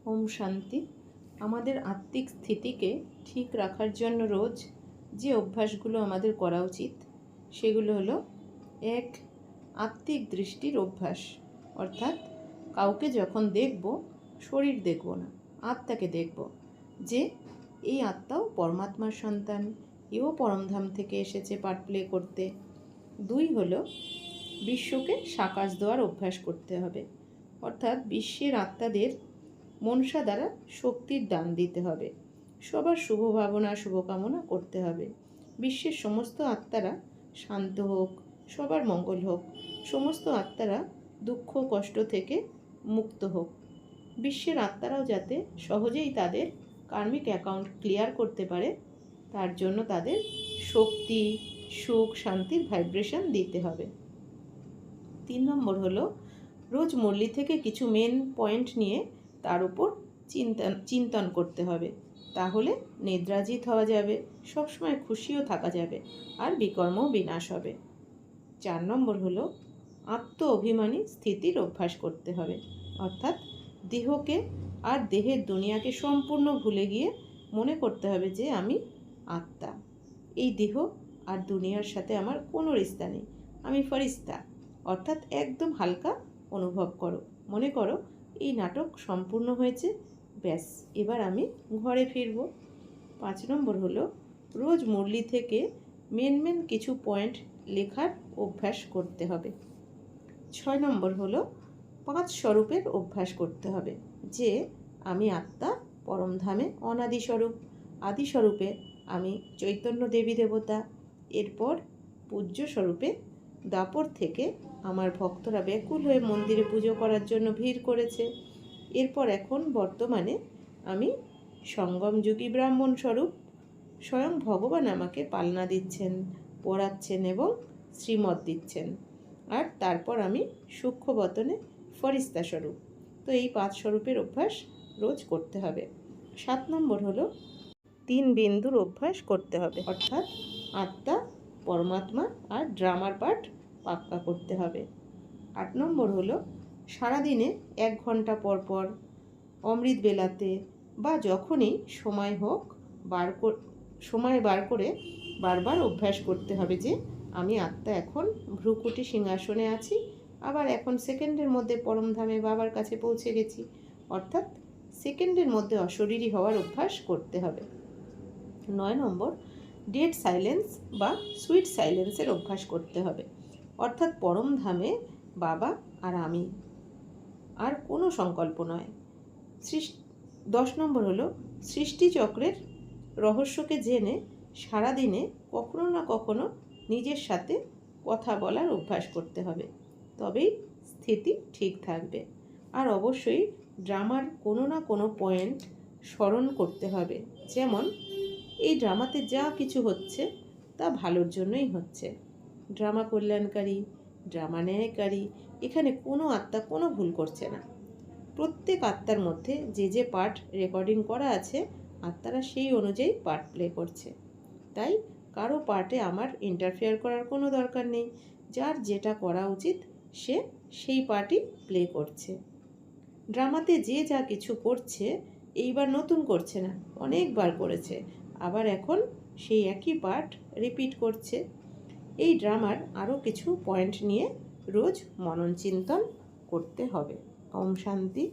ওম শান্তি। আমাদের আত্মিক স্থিতিকে ঠিক রাখার জন্য রোজ যে অভ্যাসগুলো আমাদের করা উচিত সেগুলো হলো, এক, আত্মিক দৃষ্টির অভ্যাস। অর্থাৎ কাউকে যখন দেখব, শরীর দেখব না, আত্মাকে দেখব, যে এই আত্মাও পরমাত্মার সন্তান, এও পরমধাম থেকে এসেছে পার্ট প্লে করতে। দুই হলো, বিশ্বকে সাকাশ দেওয়ার অভ্যাস করতে হবে। অর্থাৎ বিশ্বের আত্মাদের মনসা দ্বারা শক্তির দান দিতে হবে, সবার শুভ ভাবনা শুভকামনা করতে হবে। বিশ্বের সমস্ত আত্মারা শান্ত হোক, সবার মঙ্গল হোক, সমস্ত আত্মারা দুঃখ কষ্ট থেকে মুক্ত হোক। বিশ্বের আত্মারাও যাতে সহজেই তাদের কার্মিক অ্যাকাউন্ট ক্লিয়ার করতে পারে, তার জন্য তাদের শক্তি সুখ শান্তির ভাইব্রেশন দিতে হবে। 3 নম্বর হলো, রোজ মুরলি থেকে কিছু মেন পয়েন্ট নিয়ে তার উপর চিন্তন করতে হবে। তাহলে নিদ্রাজিত হওয়া যাবে, সবসময় খুশিও থাকা যাবে, আর বিকর্মও বিনাশ হবে। 4 নম্বর হলো, আত্ম অভিমানী স্থিতির অভ্যাস করতে হবে। অর্থাৎ দেহকে আর দেহের দুনিয়াকে সম্পূর্ণ ভুলে গিয়ে মনে করতে হবে যে আমি আত্মা, এই দেহ আর দুনিয়ার সাথে আমার কোনো রিস্তা নেই, আমি ফরিস্তা। অর্থাৎ একদম হালকা অনুভব করো, মনে করো এই নাটক সম্পূর্ণ হয়েছে, ব্যাস এবার আমি ঘরে ফিরব। 5 নম্বর হলো, রোজ মুরলি থেকে মেন কিছু পয়েন্ট লেখার অভ্যাস করতে হবে। 6 নম্বর হলো, 5 স্বরূপের অভ্যাস করতে হবে, যে আমি আত্মা পরমধামে অনাদি স্বরূপ, আদি স্বরূপে আমি চৈতন্য দেবী দেবতা, এরপর পূজ্য স্বরূপে দাপর থেকে আমার ভক্তরা ব্যাকুল হয়ে মন্দিরে পুজো করার জন্য ভিড় করেছে, এরপর এখন বর্তমানে আমি সঙ্গমযুগী ব্রাহ্মণ স্বরূপ, স্বয়ং ভগবান আমাকে পালনা দিচ্ছেন, পড়াচ্ছেন এবং শ্রীমত দিচ্ছেন, আর তারপর আমি সূক্ষ্মবতনে ফরিস্তা স্বরূপ। তো এই 5 স্বরূপের অভ্যাস রোজ করতে হবে। 7 নম্বর হলো, 3 বিন্দুর অভ্যাস করতে হবে। অর্থাৎ আত্মা পরমাত্মা আর ড্রামার পার্ট পাক্কা করতে হবে। 8 নম্বর হলো, সারাদিনে 1 ঘন্টা পর পর অমৃত বেলাতে বা যখনই সময় হোক সময় বার করে বারবার অভ্যাস করতে হবে যে আমি আত্মা এখন ভ্রুকুটি সিংহাসনে আছি, আবার এখন সেকেন্ডের মধ্যে পরমধামে বাবার কাছে পৌঁছে গেছি। অর্থাৎ সেকেন্ডের মধ্যে অশরীরী হওয়ার অভ্যাস করতে হবে। 9 নম্বর, ডেড সাইলেন্স বা সুইট সাইলেন্সের অভ্যাস করতে হবে। অর্থাৎ পরমধামে বাবা আর আমি, আর কোনো সংকল্প নয়। 10 নম্বর হলো, সৃষ্টিচক্রের রহস্যকে জেনে সারাদিনে কখনো না কখনো নিজের সাথে কথা বলার অভ্যাস করতে হবে, তবেই স্থিতি ঠিক থাকবে। আর অবশ্যই ড্রামার কোনো না কোনো পয়েন্ট স্মরণ করতে হবে, যেমন এই ড্রামাতে যা কিছু হচ্ছে তা ভালোর জন্যই হচ্ছে, ড্রামা কল্যাণকারী, ড্রামা ন্যায়কারী, এখানে কোনো আত্মা কোনো ভুল করছে না। প্রত্যেক আত্মার মধ্যে যে পার্ট রেকর্ডিং করা আছে, আত্মারা সেই অনুযায়ী পার্ট প্লে করছে, তাই কারো পার্টে আমার ইন্টারফেয়ার করার কোনো দরকার নেই। যার যেটা করা উচিত সে সেই পার্টই প্লে করছে। ড্রামাতে যে যা কিছু করছে এইবার নতুন করছে না, অনেকবার করেছে, আবার এখন সেই একই পার্ট রিপিট করছে। এই ড্রামার আরও কিছু পয়েন্ট নিয়ে রোজ মনন চিন্তন করতে হবে। ওম শান্তি।